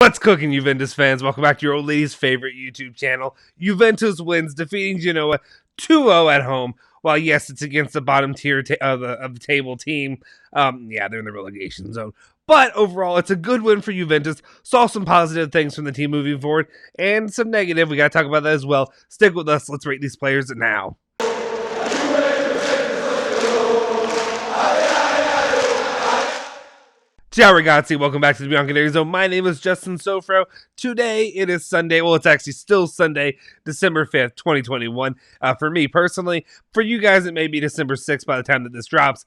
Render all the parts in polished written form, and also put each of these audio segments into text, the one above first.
What's cooking, Juventus fans? Welcome back to your old lady's favorite YouTube channel. Juventus wins, defeating Genoa 2-0 at home. While yes, it's against the bottom tier of the table team. Yeah, they're in the relegation zone. But overall, it's a good win for Juventus. Saw some positive things from the team moving forward, and some negative. We got to talk about that as well. Stick with us. Let's rate these players now. Ciao ragazzi, welcome back to the Bianconeri Zone. My name is Justin Sofro. Today it is Sunday. Well, it's actually still Sunday, December 5th, 2021. For me personally, for you guys, it may be December 6th by the time that this drops.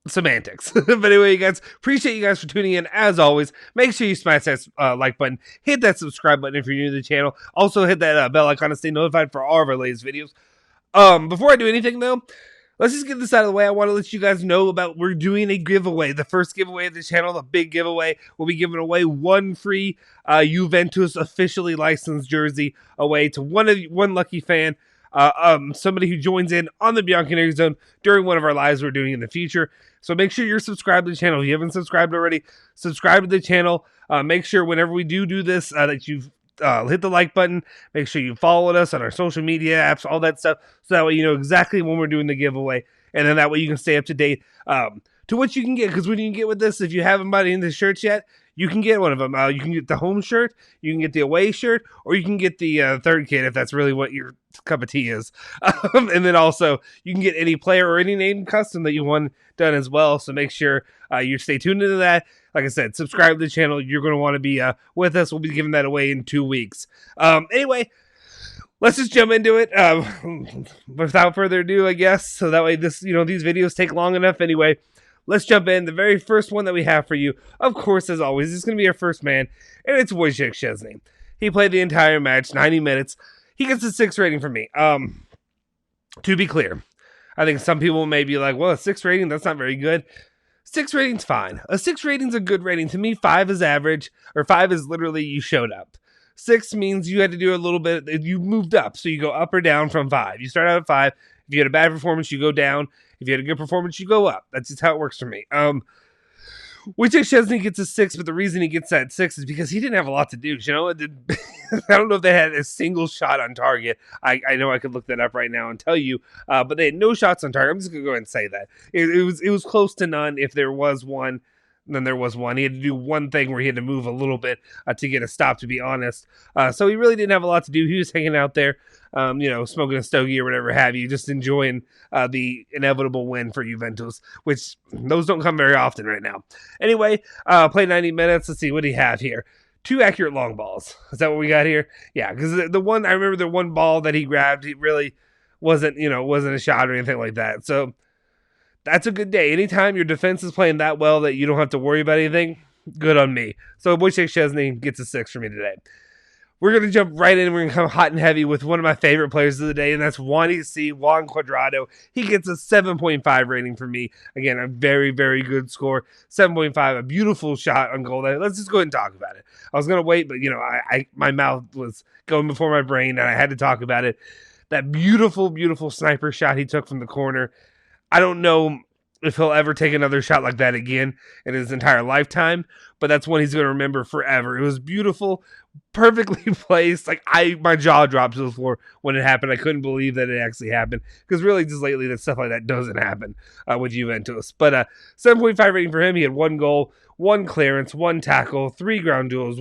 Semantics. But anyway, you guys, appreciate you guys for tuning in. As always, make sure you smash that like button, hit that subscribe button if you're new to the channel. Also, hit that bell icon to stay notified for all of our latest videos. Before I do anything though, let's just get this out of the way. I want to let you guys know about we're doing a giveaway. The first giveaway of the channel, the big giveaway. We'll be giving away one free Juventus officially licensed jersey away to one lucky fan. Somebody who joins in on the Bianconeri Zone during one of our lives we're doing in the future. So make sure you're subscribed to the channel. If you haven't subscribed already, subscribe to the channel. Make sure whenever we do this that you've hit the like button. Make sure you follow us on our social media apps, all that stuff, so that way you know exactly when we're doing the giveaway, and then that way you can stay up to date to what you can get. Because when you get with this, if you haven't bought any of the shirts yet, you can get one of them. You can get the home shirt, you can get the away shirt, or you can get the third kit if that's really what your cup of tea is. And then also you can get any player or any name custom that you want done as well. So make sure you stay tuned into that. Like I said, subscribe to the channel. You're going to want to be with us. We'll be giving that away in 2 weeks. Anyway, let's just jump into it. Without further ado, I guess. So that way these videos take long enough anyway. Let's jump in. The very first one that we have for you, of course, as always, is going to be our first man, and it's Wojciech Szczesny. He played the entire match, 90 minutes. He gets a 6 rating from me. To be clear, I think some people may be like, well, a 6 rating, that's not very good. 6 rating's fine. A 6 rating's a good rating. To me, 5 is average, or 5 is literally you showed up. 6 means you had to do a little bit, you moved up, so you go up or down from 5. You start out at 5. If you had a bad performance, you go down. If you had a good performance, you go up. That's just how it works for me. Wojciech Szczesny gets a 6, but the reason he gets that 6 is because he didn't have a lot to do. You know, I don't know if they had a single shot on target. I know I could look that up right now and tell you, but they had no shots on target. I'm just gonna go ahead and say that it was close to none. If there was one, then there was one. He had to do one thing where he had to move a little bit to get a stop, to be honest. So he really didn't have a lot to do. He was hanging out there, smoking a stogie or whatever have you, just enjoying the inevitable win for Juventus, which those don't come very often right now. Anyway, played 90 minutes. Let's see, what do you have here? 2 accurate long balls. Is that what we got here? Yeah, because the one, I remember the one ball that he grabbed, it really wasn't a shot or anything like that. So that's a good day. Anytime your defense is playing that well that you don't have to worry about anything, good on me. So Wojciech Szczesny gets a 6 for me today. We're going to jump right in. We're going to come hot and heavy with one of my favorite players of the day, and that's Juan Cuadrado. He gets a 7.5 rating from me. Again, a very, very good score. 7.5, a beautiful shot on goal. Let's just go ahead and talk about it. I was going to wait, but, my mouth was going before my brain, and I had to talk about it. That beautiful, beautiful sniper shot he took from the corner. I don't know if he'll ever take another shot like that again in his entire lifetime, but that's one he's going to remember forever. It was beautiful, perfectly placed. Like my jaw dropped to the floor when it happened. I couldn't believe that it actually happened, because really just lately that stuff like that doesn't happen with Juventus. But 7.5 rating for him. He had 1 goal, 1 clearance, 1 tackle, 3 ground duels,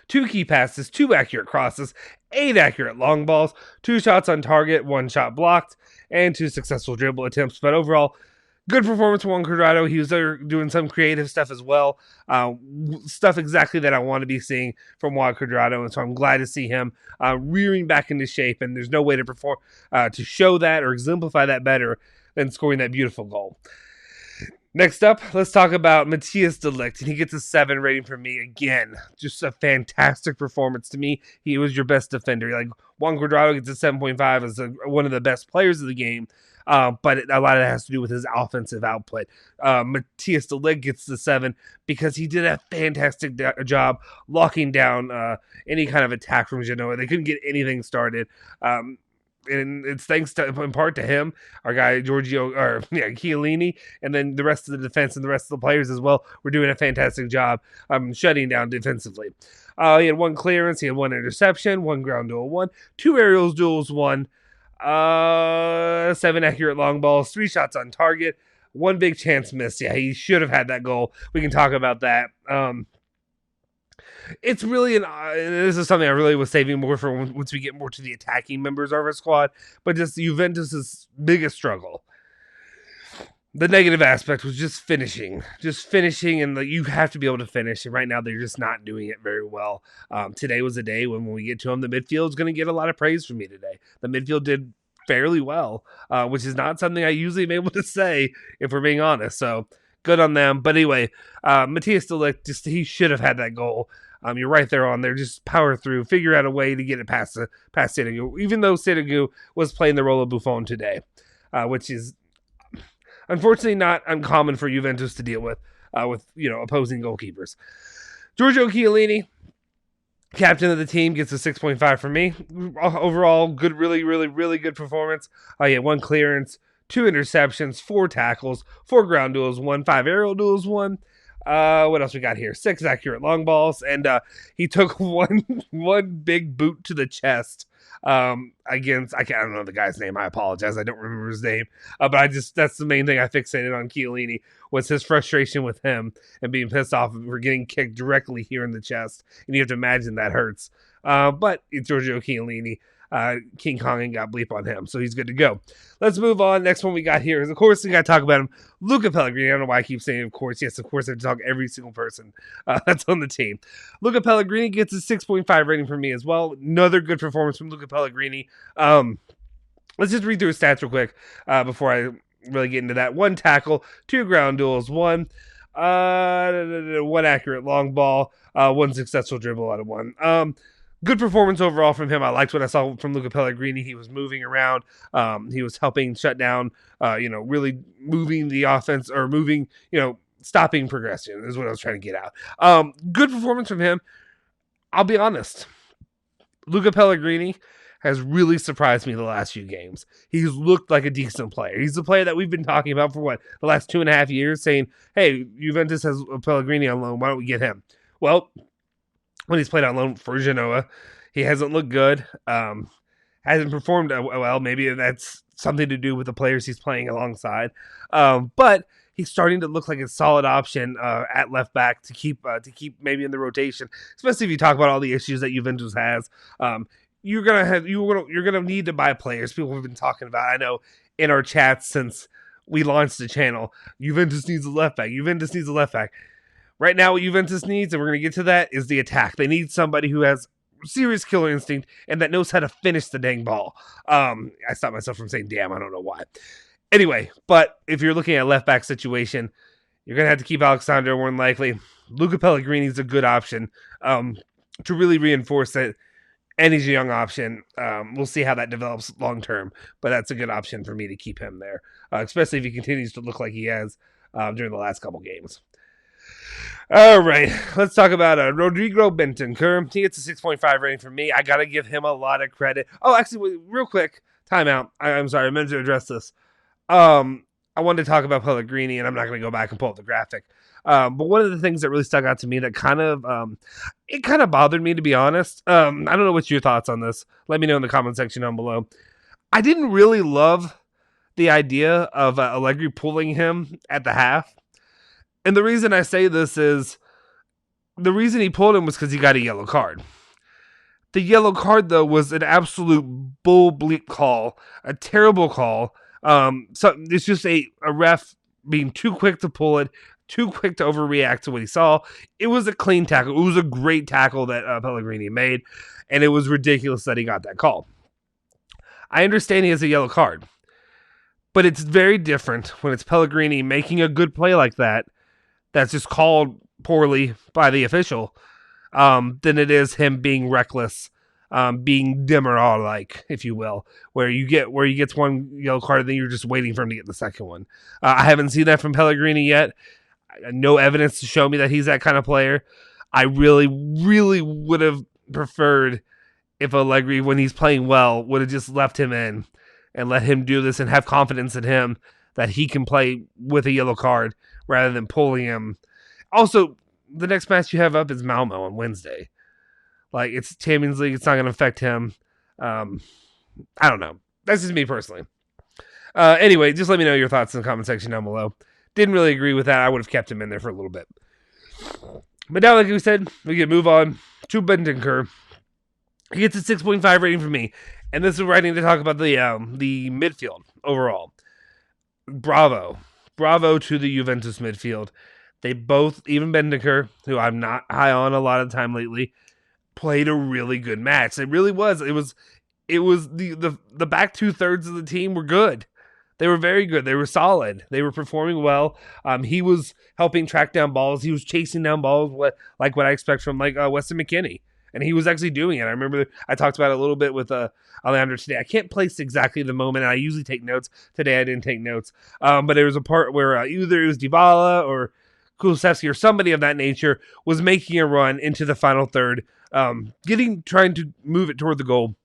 2 key passes, 2 accurate crosses, 8 accurate long balls, 2 shots on target, 1 shot blocked, and 2 successful dribble attempts. But overall, good performance from Juan Cuadrado. He was there doing some creative stuff as well. Stuff exactly that I want to be seeing from Juan Cuadrado. And so I'm glad to see him rearing back into shape. And there's no way to perform to show that or exemplify that better than scoring that beautiful goal. Next up, let's talk about Matias de Ligt, and he gets a 7 rating from me again. Just a fantastic performance to me. He was your best defender. Like Juan Cuadrado gets a 7.5 as one of the best players of the game, but a lot of it has to do with his offensive output. Matias de Ligt gets the 7 because he did a fantastic job locking down any kind of attack from Genoa. They couldn't get anything started. and it's thanks to, in part to him, our guy Georgio, or Keolini, and then the rest of the defense and the rest of the players as well. We're doing a fantastic job shutting down defensively. He had 1 clearance, he had 1 interception, 1 ground duel, 1, 2 aerial duels, 1, 7 accurate long balls, 3 shots on target, 1 big chance missed. Yeah, he should have had that goal. We can talk about that. It's really this is something I really was saving more for once we get more to the attacking members of our squad, but just Juventus's biggest struggle. The negative aspect was just finishing, and you have to be able to finish. And right now they're just not doing it very well. Today was a day when we get to them, the midfield's going to get a lot of praise from me today. The midfield did fairly well, which is not something I usually am able to say if we're being honest. So good on them. But anyway, Matias still he should have had that goal. You're right there on there. Just power through, figure out a way to get it past Sciglio, even though Sciglio was playing the role of Buffon today, which is unfortunately not uncommon for Juventus to deal with opposing goalkeepers. Giorgio Keolini, captain of the team, gets a 6.5 from me. Overall, good, really, really, really good performance. He had 1 clearance, 2 interceptions, 4 tackles, 4 ground duels, 1, 5 aerial duels, 1. What else we got here? 6 accurate long balls, and he took one big boot to the chest against, I don't know the guy's name. I apologize. I don't remember his name. But that's the main thing I fixated on Keolini, was his frustration with him and being pissed off for getting kicked directly here in the chest. And you have to imagine that hurts. But it's Giorgio Keolini. King Kong ain't got bleep on him, so he's good to go. Let's move on. Next one we got here is, of course, we got to talk about him, Luca Pellegrini. I don't know why I keep saying of course. Yes, of course, I have to talk every single person that's on the team. Luca Pellegrini gets a 6.5 rating from me as well. Another good performance from Luca Pellegrini. Let's just read through his stats real quick before I really get into that. 1 tackle, 2 ground duels, 1 accurate long ball, 1 successful dribble out of 1. Good performance overall from him. I liked what I saw from Luca Pellegrini. He was moving around. He was helping shut down, really moving the offense, or stopping progression is what I was trying to get out. Good performance from him. I'll be honest. Luca Pellegrini has really surprised me the last few games. He's looked like a decent player. He's the player that we've been talking about for the last 2.5 years, saying, hey, Juventus has Pellegrini on loan. Why don't we get him? Well, when he's played on loan for Genoa, he hasn't looked good. Hasn't performed well. Maybe that's something to do with the players he's playing alongside. But he's starting to look like a solid option at left back to keep maybe in the rotation, especially if you talk about all the issues that Juventus has. You're gonna need to buy players. People have been talking about, I know, in our chats since we launched the channel. Juventus needs a left back. Juventus needs a left back. Right now, what Juventus needs, and we're going to get to that, is the attack. They need somebody who has serious killer instinct and that knows how to finish the dang ball. I stopped myself from saying damn, I don't know why. Anyway, but if you're looking at a left back situation, you're going to have to keep Alexander more than likely. Luca Pellegrini is a good option to really reinforce it. And he's a young option. We'll see how that develops long term, but that's a good option for me to keep him there, especially if he continues to look like he has during the last couple games. All right, let's talk about Rodrigo Bentancur. He gets a 6.5 rating from me. I got to give him a lot of credit. Oh, actually, real quick, timeout. I'm sorry, I meant to address this. I wanted to talk about Pellegrini, and I'm not going to go back and pull up the graphic. But one of the things that really stuck out to me that kind of bothered me, to be honest. I don't know what's your thoughts on this. Let me know in the comment section down below. I didn't really love the idea of Allegri pulling him at the half. And the reason I say this is, the reason he pulled him was because he got a yellow card. The yellow card, though, was an absolute bull bleep call, a terrible call. So it's just a ref being too quick to pull it, too quick to overreact to what he saw. It was a clean tackle. It was a great tackle that Pellegrini made, and it was ridiculous that he got that call. I understand he has a yellow card, but it's very different when it's Pellegrini making a good play like that, that's just called poorly by the official, than it is him being reckless, being Demerara-like, if you will, where he gets one yellow card and then you're just waiting for him to get the second one. I haven't seen that from Pellegrini yet. No evidence to show me that he's that kind of player. I really, really would have preferred if Allegri, when he's playing well, would have just left him in and let him do this and have confidence in him that he can play with a yellow card rather than pulling him. Also, the next match you have up is Malmo on Wednesday. Like, it's Champions League. It's not going to affect him. I don't know. That's just me personally. Anyway, just let me know your thoughts in the comment section down below. Didn't really agree with that. I would have kept him in there for a little bit. But now, like we said, we can move on to Bentancur. He gets a 6.5 rating from me. And this is writing to talk about the midfield overall. Bravo. Bravo to the Juventus midfield. They both, even Bentancur, who I'm not high on a lot of the time lately, played a really good match. It really was. It was the back 2/3 of the team were good. They were very good. They were solid. They were performing well. He was helping track down balls. He was chasing down balls, what I expect from Weston McKennie. And he was actually doing it. I remember I talked about it a little bit with Alejandro today. I can't place exactly the moment. I usually take notes. Today I didn't take notes. But there was a part where either it was Dybala or Kulusevski or somebody of that nature was making a run into the final third, trying to move it toward the goal.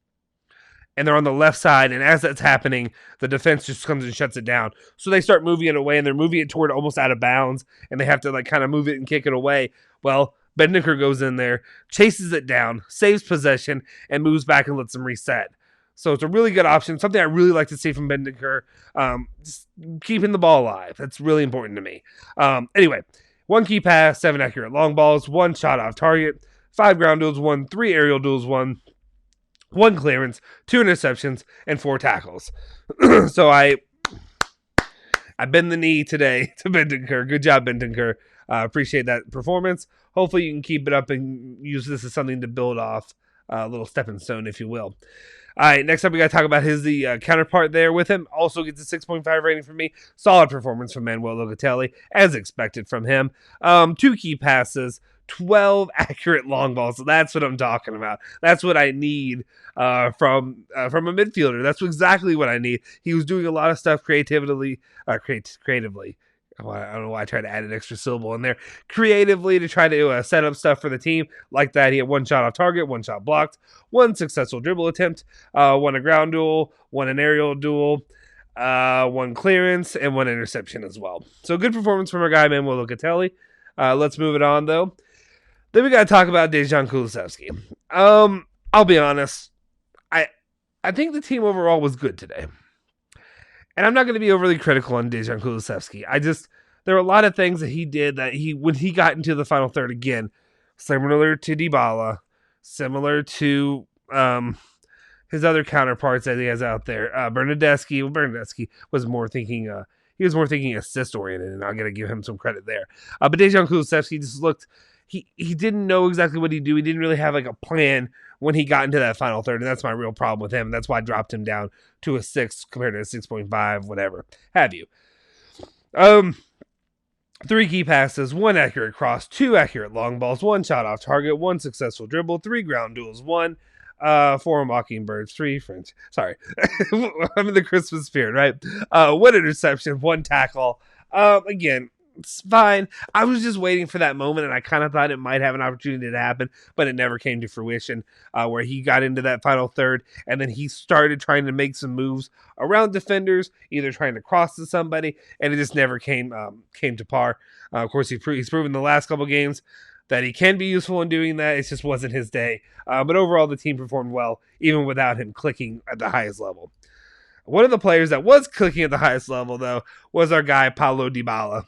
And they're on the left side, and as that's happening, the defense just comes and shuts it down. So they start moving it away, and they're moving it toward almost out of bounds, and they have to kind of move it and kick it away. Well, Bentancur goes in there, chases it down, saves possession, and moves back and lets them reset. So it's a really good option, something I really like to see from Bentancur. Just keeping the ball alive. That's really important to me. Anyway, 1 key pass, 7 accurate long balls, 1 shot off target, 5 ground duels, 1, 3 aerial duels, 1 clearance, 2 interceptions, and 4 tackles. So I bend the knee today to Bentancur. Good job, Bentancur. Appreciate that performance. Hopefully you can keep it up and use this as something to build off, a little stepping stone, if you will. All right, next up we got to talk about the counterpart there with him. Also gets a 6.5 rating from me. Solid performance from Manuel Locatelli, as expected from him. 2 key passes, 12 accurate long balls. So that's what I'm talking about. That's what I need from a midfielder. That's exactly what I need. He was doing a lot of stuff creatively. I don't know why I tried to add an extra syllable in there. Creatively to try to set up stuff for the team like that. He had 1 shot off target, 1 shot blocked, 1 successful dribble attempt, 1 a ground duel, 1 an aerial duel, 1 clearance, and 1 interception as well. So good performance from our guy, Manuel Locatelli. Let's move it on, though. Then we got to talk about Dejan Kulusevski. I'll be honest. I think the team overall was good today. And I'm not going to be overly critical on Dejan Kulusevski. There are a lot of things that he did that when he got into the final third again, similar to Dybala, similar to his other counterparts that he has out there. Bernardeschi was more thinking, he was more thinking assist oriented, and I'm going to give him some credit there. But Dejan Kulusevski just looked, he didn't know exactly what he'd do. He didn't really have a plan when he got into that final third, and that's my real problem with him. And that's why I dropped him down to a 6 compared to a 6.5, whatever have you. 3 key passes, 1 accurate cross, 2 accurate long balls, 1 shot off target, 1 successful dribble, 3 ground duels, 1 4 mockingbirds, 3 French. Sorry, I'm in the Christmas spirit, right? 1 interception, 1 tackle. Again, it's fine. I was just waiting for that moment, and I kind of thought it might have an opportunity to happen, but it never came to fruition, where he got into that final third, and then he started trying to make some moves around defenders, either trying to cross to somebody, and it just never came to par. Of course, he's proven the last couple games that he can be useful in doing that. It just wasn't his day. But overall, the team performed well, even without him clicking at the highest level. One of the players that was clicking at the highest level, though, was our guy, Paulo Dybala.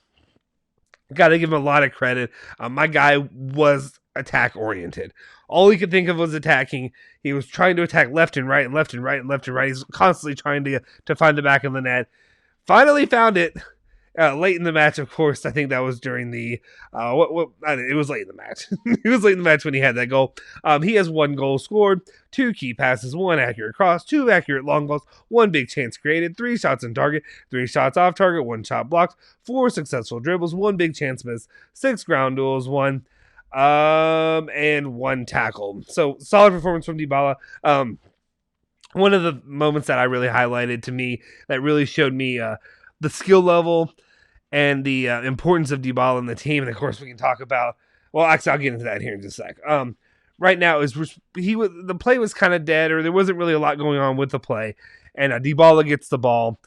Got to give him a lot of credit. My guy was attack-oriented. All he could think of was attacking. He was trying to attack left and right and left and right and left and right. He's constantly trying to find the back of the net. Finally found it late in the match, of course. I think that was during the it was late in the match. It was late in the match when he had that goal. He has 1 goal scored, 2 key passes, 1 accurate cross, 2 accurate long balls, 1 big chance created, 3 shots on target, 3 shots off target, 1 shot blocked, 4 successful dribbles, 1 big chance miss, 6 ground duels, 1 and 1 tackle. So solid performance from Dybala. One of the moments that I really highlighted to me, that really showed me the skill level and the importance of Dybala in the team. And of course, we can talk about, well, actually, I'll get into that here in just a sec. right now is the play was kind of dead, or there wasn't really a lot going on with the play, and Dybala gets the ball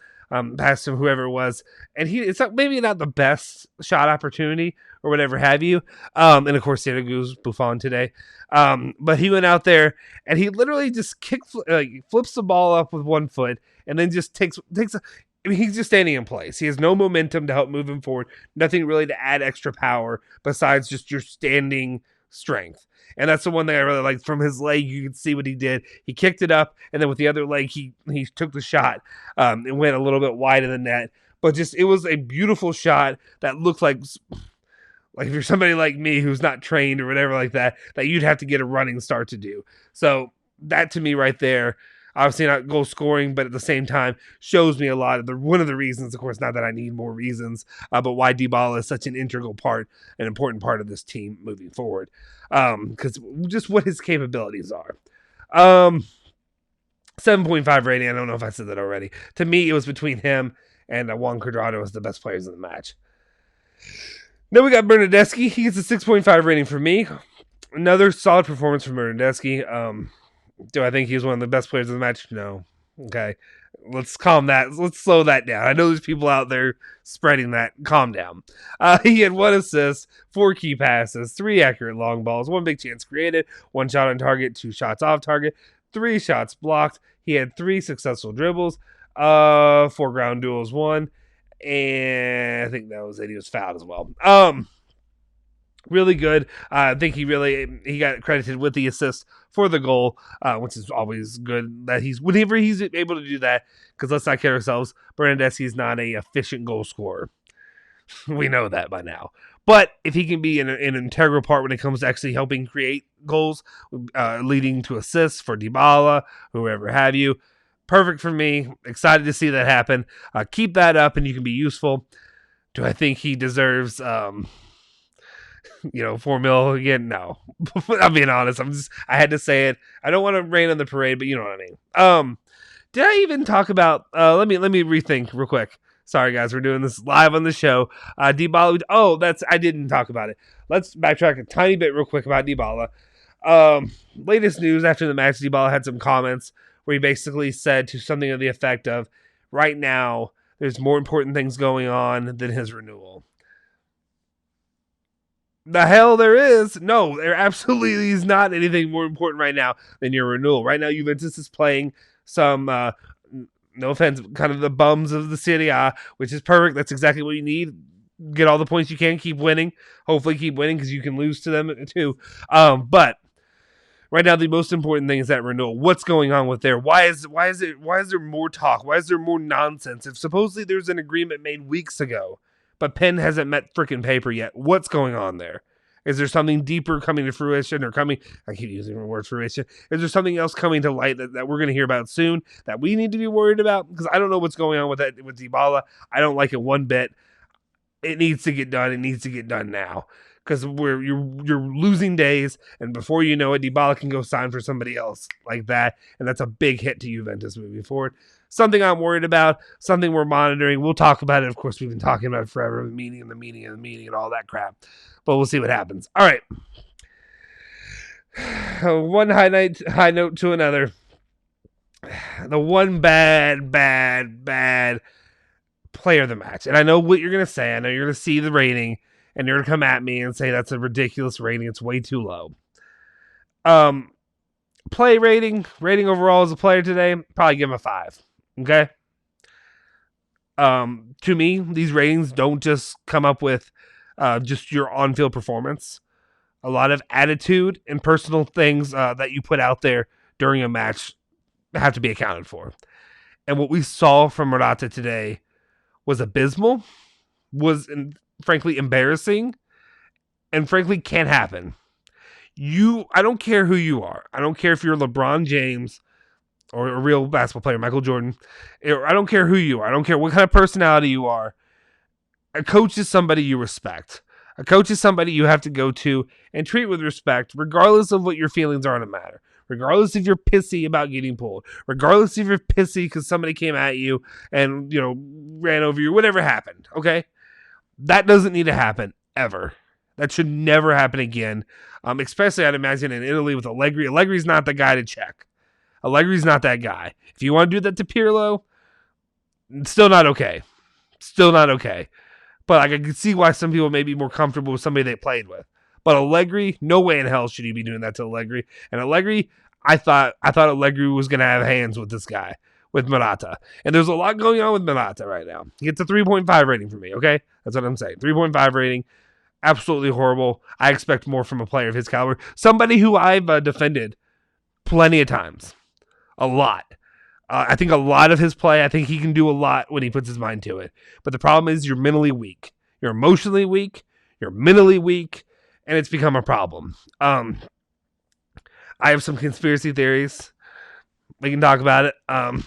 past him, whoever it was, and it's maybe not the best shot opportunity or whatever have you, and of course Santa goes Buffon today, but he went out there and he literally just flips the ball up with one foot and then just takes. I mean, he's just standing in place. He has no momentum to help move him forward. Nothing really to add extra power besides just your standing strength. And that's the one thing I really liked from his leg. You can see what he did. He kicked it up, and then with the other leg, he took the shot. It went a little bit wide of the net, but just it was a beautiful shot that looked like if you're somebody like me who's not trained or whatever like that you'd have to get a running start to do. So that to me right there, obviously not goal scoring, but at the same time shows me a lot of one of the reasons, of course, not that I need more reasons, but why Dybala is such an integral part, an important part of this team moving forward. Because just what his capabilities are. 7.5 rating. I don't know if I said that already. To me, it was between him and Juan Cuadrado as the best players in the match. Then we got Bernardeschi. He gets a 6.5 rating for me. Another solid performance from Bernardeschi. Do I think he's one of the best players in the match? No. Okay. Let's slow that down. I know there's people out there spreading that. Calm down. He had 1 assist, 4 key passes, 3 accurate long balls, 1 big chance created, 1 shot on target, 2 shots off target, 3 shots blocked. He had 3 successful dribbles, 4 ground duels, 1, and I think that was it. He was fouled as well. Really good. I think he got credited with the assist for the goal, which is always good that whenever he's able to do that, because let's not kid ourselves, Bernardeschi is not an efficient goal scorer. We know that by now. But if he can be an integral part when it comes to actually helping create goals, leading to assists for Dybala, whoever have you, perfect for me. Excited to see that happen. Keep that up and you can be useful. Do I think he deserves 4 mil again? No. I'm being honest. I had to say it. I don't want to rain on the parade, but you know what I mean. Did I even talk about let me rethink real quick. Sorry guys, we're doing this live on the show. Dybala. I didn't talk about it. Let's backtrack a tiny bit real quick about Dybala. Latest news after the match, Dybala had some comments where he basically said to something of the effect of, right now, there's more important things going on than his renewal. The hell there is. No, there absolutely is not anything more important right now than your renewal. Right now, Juventus is playing some, no offense, kind of the bums of the Serie A, which is perfect. That's exactly what you need. Get all the points you can. Keep winning. Hopefully keep winning because you can lose to them too. But right now, the most important thing is that renewal. What's going on with there? Why is there more talk? Why is there more nonsense? If supposedly there's an agreement made weeks ago, but pen hasn't met freaking paper yet. What's going on there? Is there something deeper coming to fruition or coming? I keep using the word fruition. Is there something else coming to light that we're going to hear about soon that we need to be worried about? Because I don't know what's going on with Dybala. I don't like it one bit. It needs to get done. It needs to get done now. Because you're losing days, and before you know it, Dybala can go sign for somebody else like that, and that's a big hit to Juventus moving forward. Something I'm worried about, something we're monitoring. We'll talk about it. Of course, we've been talking about it forever, the meeting and all that crap. But we'll see what happens. All right. One high note to another. The one bad player of the match. And I know what you're going to say. I know you're going to see the rating, and you're going to come at me and say that's a ridiculous rating. It's way too low. Play rating overall as a player today, probably give him a 5. Okay? To me, these ratings don't just come up with just your on-field performance. A lot of attitude and personal things that you put out there during a match have to be accounted for. And what we saw from Morata today was abysmal, was frankly embarrassing, and frankly can't happen. I don't care who you are. I don't care if you're LeBron James or a real basketball player, Michael Jordan. I don't care who you are. I don't care what kind of personality you are. A coach is somebody you respect. A coach is somebody you have to go to and treat with respect, regardless of what your feelings are on a matter. Regardless if you're pissy about getting pulled. Regardless if you're pissy because somebody came at you and, ran over you. Whatever happened, okay? That doesn't need to happen, ever. That should never happen again. Especially, I'd imagine, in Italy with Allegri. Allegri's not the guy to check. Allegri's not that guy. If you want to do that to Pirlo, still not okay. Still not okay. But like, I can see why some people may be more comfortable with somebody they played with. But Allegri, no way in hell should he be doing that to Allegri. And Allegri, I thought Allegri was going to have hands with this guy, with Morata. And there's a lot going on with Morata right now. He gets a 3.5 rating from me, okay? That's what I'm saying. 3.5 rating. Absolutely horrible. I expect more from a player of his caliber. Somebody who I've defended plenty of times. A lot. I think a lot of his play, I think he can do a lot when he puts his mind to it. But the problem is you're mentally weak. You're emotionally weak. You're mentally weak. And it's become a problem. I have some conspiracy theories. We can talk about it. I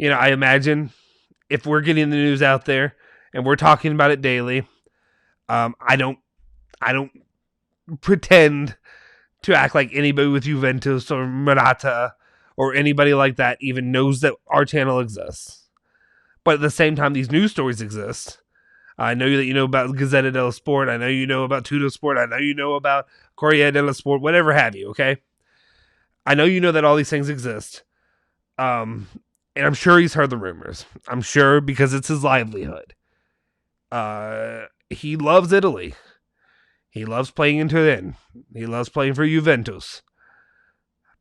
imagine if we're getting the news out there and we're talking about it daily, I don't pretend to act like anybody with Juventus or Morata or anybody like that even knows that our channel exists. But at the same time, these news stories exist. I know that you know about Gazzetta dello Sport. I know you know about Tutto Sport. I know you know about Corriere dello Sport, whatever have you, okay? I know you know that all these things exist. And I'm sure he's heard the rumors. I'm sure because it's his livelihood. He loves Italy. He loves playing in Turin. He loves playing for Juventus.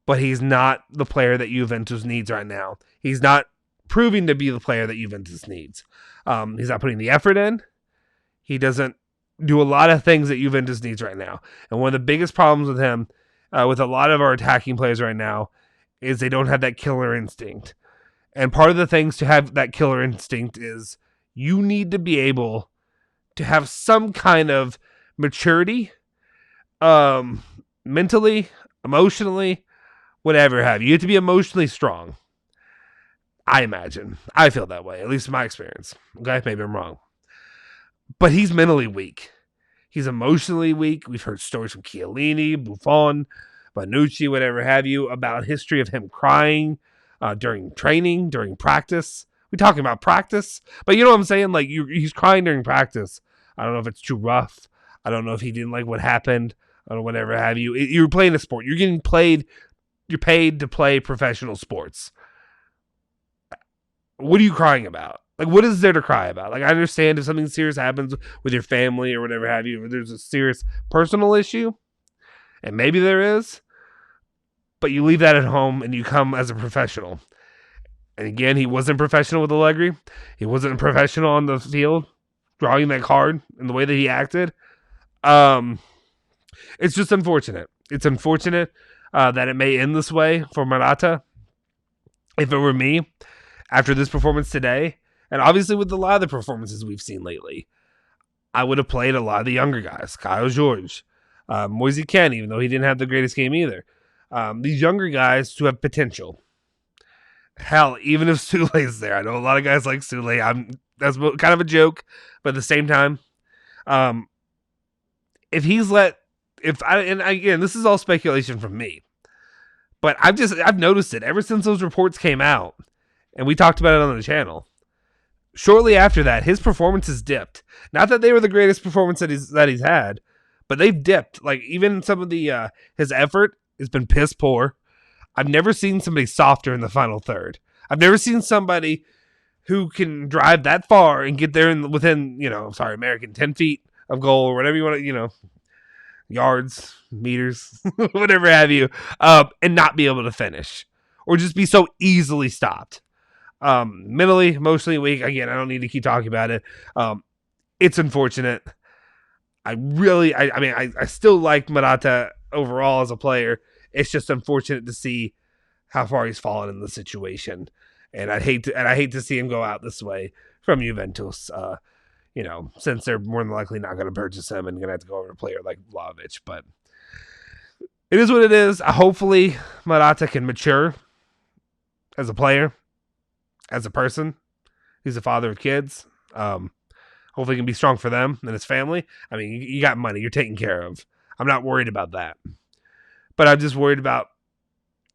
But he's not the player that Juventus needs right now. He's not proving to be the player that Juventus needs. He's not putting the effort in. He doesn't do a lot of things that Juventus needs right now. And one of the biggest problems with him, with a lot of our attacking players right now, is they don't have that killer instinct. And part of the things to have that killer instinct is you need to be able to have some kind of maturity, mentally, emotionally, whatever have you. You have to be emotionally strong. I imagine. I feel that way, at least in my experience. Okay, maybe I'm wrong. But he's mentally weak. He's emotionally weak. We've heard stories from Keolini, Buffon, Bonucci, whatever have you, about history of him crying during training, during practice. We're talking about practice, but you know what I'm saying? Like, he's crying during practice. I don't know if it's too rough. I don't know if he didn't like what happened or whatever have you. You're playing a sport. You're getting played. You're paid to play professional sports. What are you crying about? Like, what is there to cry about? Like, I understand if something serious happens with your family or whatever have you, or there's a serious personal issue, and maybe there is, but you leave that at home and you come as a professional. And again, he wasn't professional with Allegri. He wasn't professional on the field, drawing that card in the way that he acted. It's just unfortunate. It's unfortunate that it may end this way for Morata. If it were me, after this performance today, and obviously with a lot of the performances we've seen lately, I would have played a lot of the younger guys. Kyle George, Moise Kean, even though he didn't have the greatest game either. These younger guys who have potential. Hell, even if Sule's there. I know a lot of guys like Sule. That's kind of a joke, but at the same time, again, this is all speculation from me, but I've noticed it ever since those reports came out, and we talked about it on the channel. Shortly after that, his performances dipped. Not that they were the greatest performance that he's had, but they've dipped. Like, even some of the his effort has been piss poor. I've never seen somebody softer in the final third. I've never seen somebody who can drive that far and get there within, American 10 feet of goal or whatever you want to, yards, meters, whatever have you, and not be able to finish or just be so easily stopped. Mentally, emotionally weak. Again, I don't need to keep talking about it. It's unfortunate. I still like Morata overall as a player. It's just unfortunate to see how far he's fallen in the situation, and I hate to see him go out this way from Juventus. Since they're more than likely not going to purchase him and going to have to go over to a player like Vlahovic. But it is what it is. Hopefully, Morata can mature as a player, as a person. He's a father of kids. Hopefully, he can be strong for them and his family. I mean, you got money. You're taken care of. I'm not worried about that. But I'm just worried about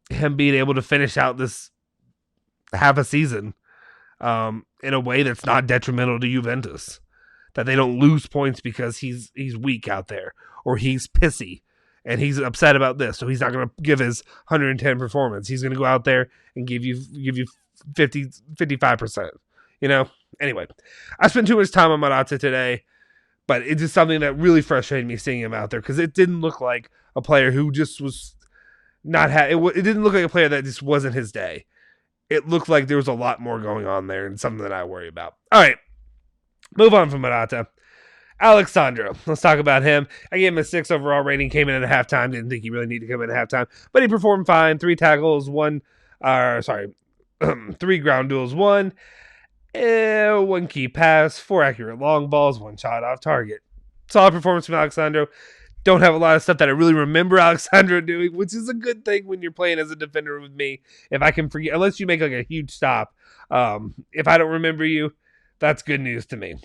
him being able to finish out this half a season in a way that's not detrimental to Juventus. that they don't lose points because he's weak out there or he's pissy and he's upset about this, so he's not going to give his 110 performance. He's going to go out there and give you 55%. Anyway, I spent too much time on Morata today, but it's just something that really frustrated me seeing him out there because it didn't look like a player who just was not it didn't look like a player that just wasn't his day. It looked like there was a lot more going on there and something that I worry about. All right, move on from Morata. Alexandro, let's talk about him. I gave him a 6 overall rating, came in at halftime. Didn't think he really needed to come in at halftime, but he performed fine. 3 tackles, 3 ground duels, 1 key pass, 4 accurate long balls, 1 shot off target. Solid performance from Alexandro. Don't have a lot of stuff that I really remember Alexandro doing, which is a good thing when you're playing as a defender with me. If I can forget, unless you make like a huge stop, if I don't remember you, that's good news to me.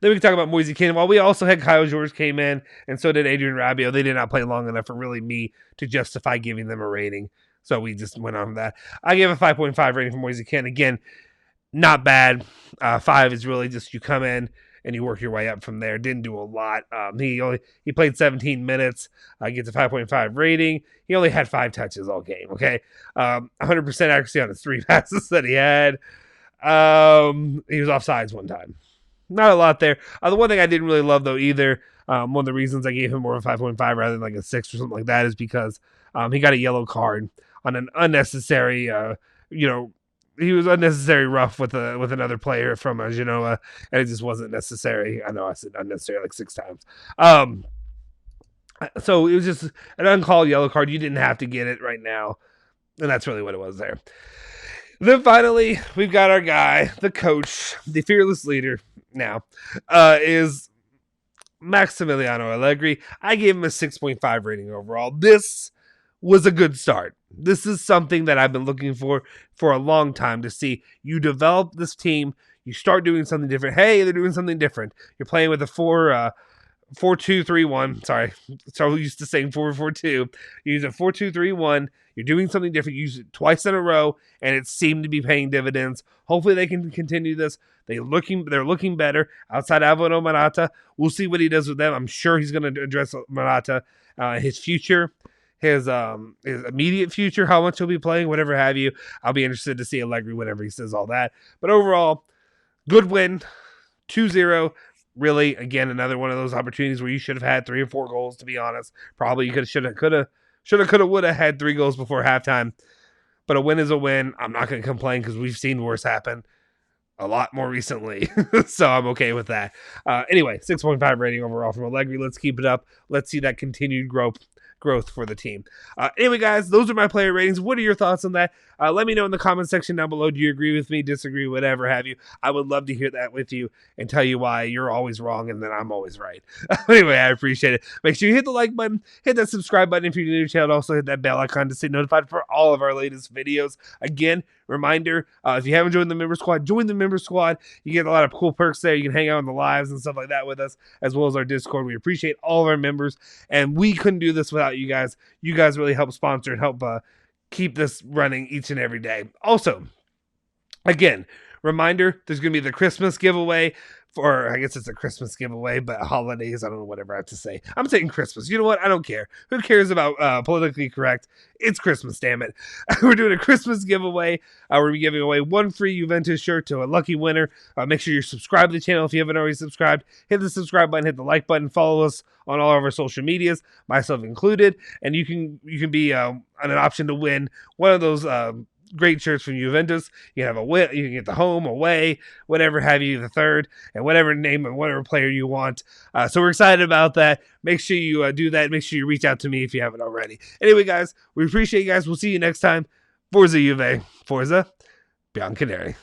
Then we can talk about Moise Kean. While we also had Kyle George came in, and so did Adrian Rabiot, they did not play long enough for really me to justify giving them a rating. So we just went on with that. I gave a 5.5 rating for Moise Kean. Again, not bad. 5 is really just you come in and you work your way up from there. Didn't do a lot. He played 17 minutes. Gets a 5.5 rating. He only had 5 touches all game. Okay, 100% accuracy on his 3 passes that he had. He was offsides one time. Not a lot there. The one thing I didn't really love though either. One of the reasons I gave him more of a 5.5 rather than like a 6 or something like that is because he got a yellow card on an unnecessary. He was unnecessary rough with another player from Genoa, and it just wasn't necessary. I know I said unnecessary like 6 times. So it was just an uncalled yellow card. You didn't have to get it right now, and that's really what it was there. Then finally, we've got our guy, the coach, the fearless leader now, is Massimiliano Allegri. I gave him a 6.5 rating overall. This was a good start. This is something that I've been looking for a long time to see. You develop this team, you start doing something different. Hey, they're doing something different. You're playing with a 4-2-3-1. Sorry, so used to saying 4-4-2. You use a 4-2-3-1. You're doing something different. You use it twice in a row, and it seemed to be paying dividends. Hopefully, they can continue this. They're looking better outside Alvaro Morata. We'll see what he does with them. I'm sure he's going to address Morata, his future, his immediate future, how much he'll be playing, whatever have you. I'll be interested to see Allegri whenever he says all that. But overall, good win, 2-0. Really, again, another one of those opportunities where you should have had 3 or 4 goals, to be honest. Probably you could have, would have had 3 goals before halftime. But a win is a win. I'm not going to complain because we've seen worse happen a lot more recently. So I'm okay with that. Anyway, 6.5 rating overall from Allegri. Let's keep it up. Let's see that continued growth for the team. Anyway, guys, those are my player ratings. What are your thoughts on that? Let me know in the comment section down below. Do you agree with me, disagree, whatever have you? I would love to hear that with you and tell you why you're always wrong and then I'm always right. Anyway, I appreciate it. Make sure you hit the like button, hit that subscribe button if you're new to the channel. Also hit that bell icon to stay notified for all of our latest videos. Again, reminder, if you haven't joined the member squad, join the member squad. You get a lot of cool perks there. You can hang out in the lives and stuff like that with us, as well as our Discord. We appreciate all of our members, and we couldn't do this without you guys. You guys really help sponsor and help keep this running each and every day. Also, again, reminder, there's going to be the Christmas giveaway. I guess it's a Christmas giveaway, but holidays, I don't know, whatever I have to say. I'm saying Christmas. You know what? I don't care. Who cares about politically correct? It's Christmas, damn it. We're doing a Christmas giveaway. We're going to be giving away 1 free Juventus shirt to a lucky winner. Make sure you're subscribed to the channel if you haven't already subscribed. Hit the subscribe button, hit the like button, follow us on all of our social medias, myself included, and you can be an option to win one of those great shirts from Juventus. You can have you can get the home, away, whatever have you, the third, and whatever name and whatever player you want. So we're excited about that. Make sure you do that. Make sure you reach out to me if you haven't already. Anyway, guys, we appreciate you guys. We'll see you next time. Forza Juve. Forza Bianconeri.